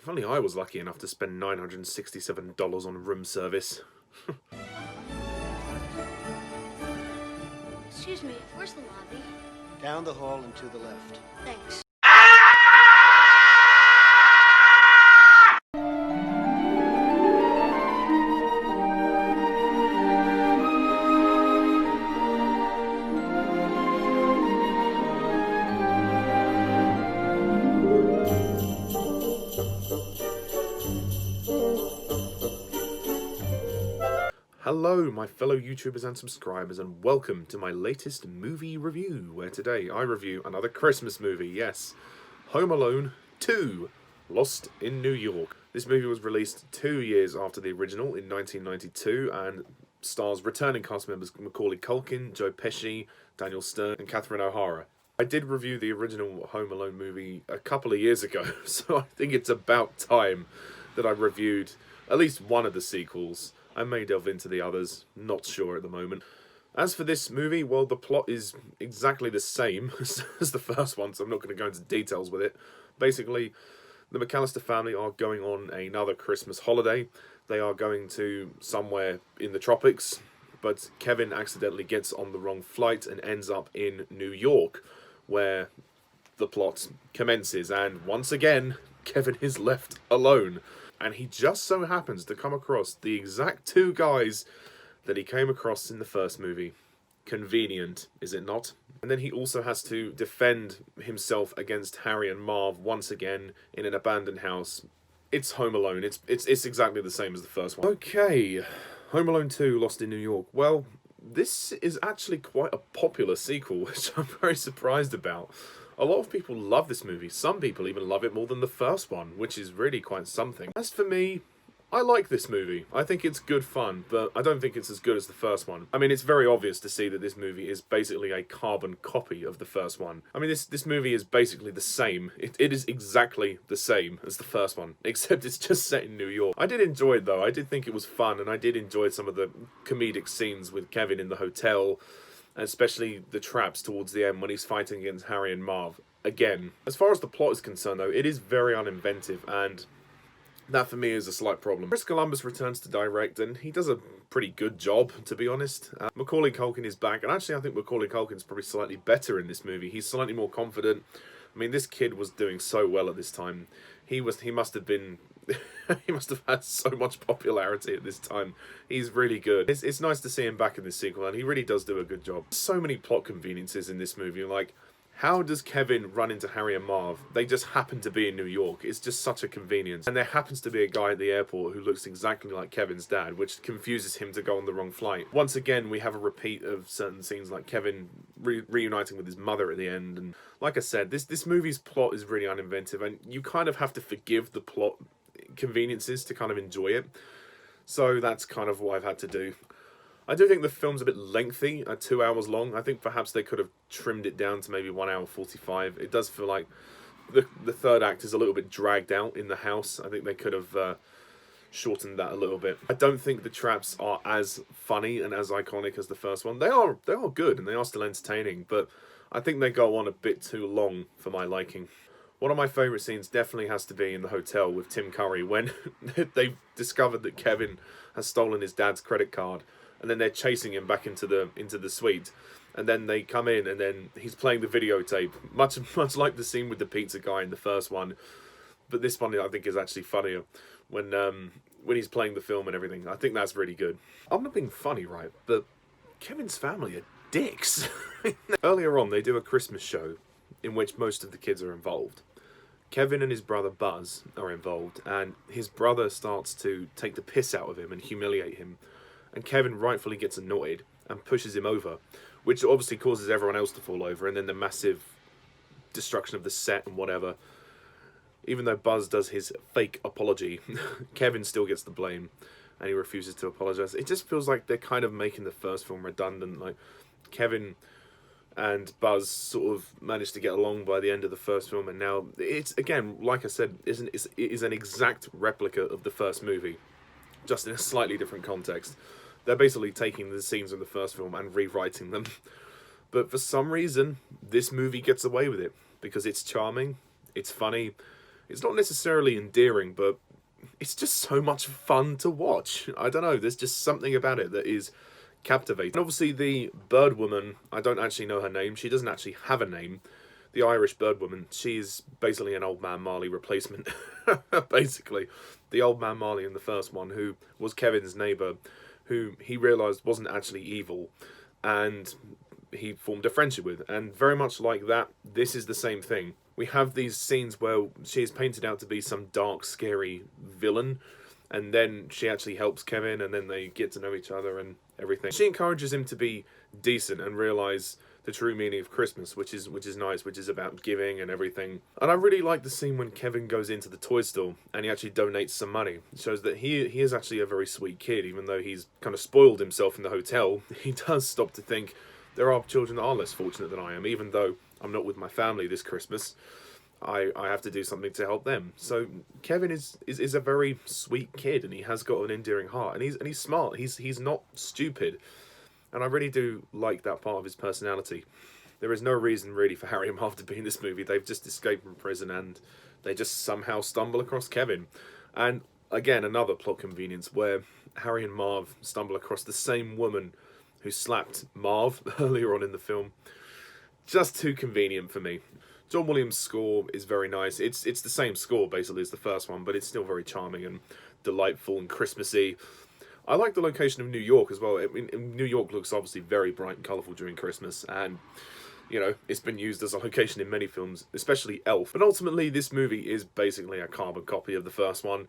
If only I was lucky enough to spend $967 on room service. Excuse me, where's the lobby? Down the hall and to the left. Thanks. Hello, my fellow YouTubers and subscribers, and welcome to my latest movie review, where today I review another Christmas movie, yes, Home Alone 2, Lost in New York. This movie was released 2 years after the original in 1992, and stars returning cast members Macauly Culkin, Joe Pesci, Daniel Stern, and Catherine O'Hara. I did review the original Home Alone movie a couple of years ago, so I think it's about time that I reviewed at least one of the sequels. I may delve into the others, not sure at the moment. As for this movie, well, the plot is exactly the same as the first one, so I'm not going to go into details with it. Basically, the McAllister family are going on another Christmas holiday. They are going to somewhere in the tropics, but Kevin accidentally gets on the wrong flight and ends up in New York, where the plot commences, and once again, Kevin is left alone. And he just so happens to come across the exact two guys that he came across in the first movie. Convenient, is it not? And then he also has to defend himself against Harry and Marv once again in an abandoned house. It's Home Alone. It's exactly the same as the first one. Okay, Home Alone 2, Lost in New York. Well, this is actually quite a popular sequel, which I'm very surprised about. A lot of people love this movie. Some people even love it more than the first one, which is really quite something. As for me, I like this movie. I think it's good fun, but I don't think it's as good as the first one. I mean, it's very obvious to see that this movie is basically a carbon copy of the first one. I mean, this movie is basically the same. It is exactly the same as the first one, except it's just set in New York. I did enjoy it, though. I did think it was fun, and I did enjoy some of the comedic scenes with Kevin in the hotel, and especially the traps towards the end when he's fighting against Harry and Marv. Again, as far as the plot is concerned, though, it is very uninventive, and that for me is a slight problem. Chris Columbus returns to direct, and he does a pretty good job, to be honest. Macauly Culkin is back, and actually I think Macauly Culkin's probably slightly better in this movie. He's slightly more confident. I mean, this kid was doing so well at this time. He must have been... he must have had so much popularity at this time. He's really good. It's nice to see him back in this sequel, and he really does do a good job. So many plot conveniences in this movie, like, how does Kevin run into Harry and Marv? They just happen to be in New York. It's just such a convenience. And there happens to be a guy at the airport who looks exactly like Kevin's dad, which confuses him to go on the wrong flight. Once again, we have a repeat of certain scenes like Kevin reuniting with his mother at the end. And like I said, this movie's plot is really uninventive, and you kind of have to forgive the plot conveniences to kind of enjoy it. So that's kind of what I've had to do. I do think the film's a bit lengthy, 2 hours long. I think perhaps they could have trimmed it down to maybe 1 hour 45. It does feel like the third act is a little bit dragged out in the house. I think they could have shortened that a little bit. I don't think the traps are as funny and as iconic as the first one. They are good and they are still entertaining, but I think they go on a bit too long for my liking. One of my favourite scenes definitely has to be in the hotel with Tim Curry when they've discovered that Kevin has stolen his dad's credit card, and then they're chasing him back into the suite, and then they come in and then he's playing the videotape, much like the scene with the pizza guy in the first one, but this one I think is actually funnier when he's playing the film and everything. I think that's really good. I'm not being funny, right, but Kevin's family are dicks. Earlier on, they do a Christmas show in which most of the kids are involved. Kevin and his brother Buzz are involved, and his brother starts to take the piss out of him and humiliate him, and Kevin rightfully gets annoyed and pushes him over, which obviously causes everyone else to fall over, and then the massive destruction of the set and whatever. Even though Buzz does his fake apology, Kevin still gets the blame, and he refuses to apologize. It just feels like they're kind of making the first film redundant. Like, Kevin and Buzz sort of managed to get along by the end of the first film, and now it's, again, like I said, it is an exact replica of the first movie, just in a slightly different context. They're basically taking the scenes in the first film and rewriting them. But for some reason, this movie gets away with it, because it's charming, it's funny, It's not necessarily endearing, but it's just so much fun to watch. I don't know, there's just something about it that is captivating. And obviously the bird woman, I don't actually know her name. She doesn't actually have a name. The Irish bird woman, she's basically an Old Man Marley replacement. Basically, the Old Man Marley in the first one, who was Kevin's neighbour, who he realised wasn't actually evil, and he formed a friendship with. And very much like that, this is the same thing. We have these scenes where she is painted out to be some dark, scary villain, and then she actually helps Kevin, and then they get to know each other and everything. She encourages him to be decent and realise the true meaning of Christmas, which is nice, which is about giving and everything. And I really like the scene when Kevin goes into the toy store and he actually donates some money. It shows that he is actually a very sweet kid, even though he's kind of spoiled himself in the hotel. He does stop to think there are children that are less fortunate than I am, even though I'm not with my family this Christmas. I have to do something to help them. So Kevin is a very sweet kid, and he has got an endearing heart, and he's smart. He's not stupid. And I really do like that part of his personality. There is no reason really for Harry and Marv to be in this movie. They've just escaped from prison and they just somehow stumble across Kevin. And again, another plot convenience where Harry and Marv stumble across the same woman who slapped Marv earlier on in the film. Just too convenient for me. John Williams' score is very nice. It's the same score basically as the first one, but it's still very charming and delightful and Christmassy. I like the location of New York as well. I mean, New York looks obviously very bright and colourful during Christmas, and, you know, it's been used as a location in many films, especially Elf. But ultimately, this movie is basically a carbon copy of the first one.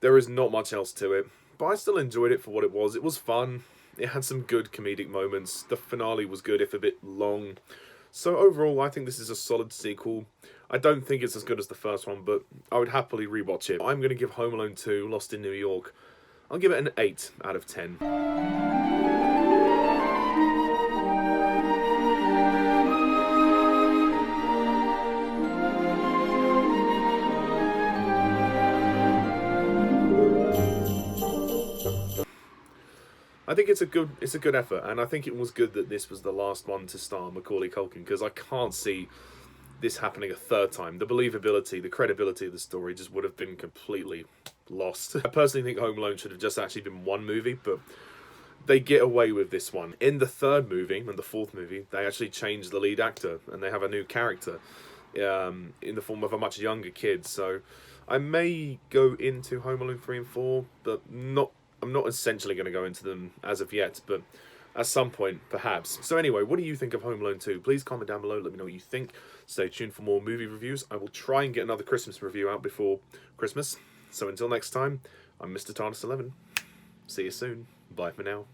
There is not much else to it, but I still enjoyed it for what it was. It was fun. It had some good comedic moments. The finale was good, if a bit long. So overall, I think this is a solid sequel. I don't think it's as good as the first one, but I would happily rewatch it. I'm going to give Home Alone 2, Lost in New York, I'll give it an 8 out of 10. I think it's a good effort, and I think it was good that this was the last one to star Macauly Culkin, because I can't see this happening a third time. The believability, the credibility of the story just would have been completely lost. I personally think Home Alone should have just actually been one movie, but they get away with this one. In the third movie and the fourth movie, they actually change the lead actor, and they have a new character in the form of a much younger kid. So I may go into Home Alone 3 and 4, but I'm not essentially going to go into them as of yet, but at some point, perhaps. So anyway, what do you think of Home Alone 2? Please comment down below, let me know what you think. Stay tuned for more movie reviews. I will try and get another Christmas review out before Christmas. So until next time, I'm Mr. TARDIS11. See you soon. Bye for now.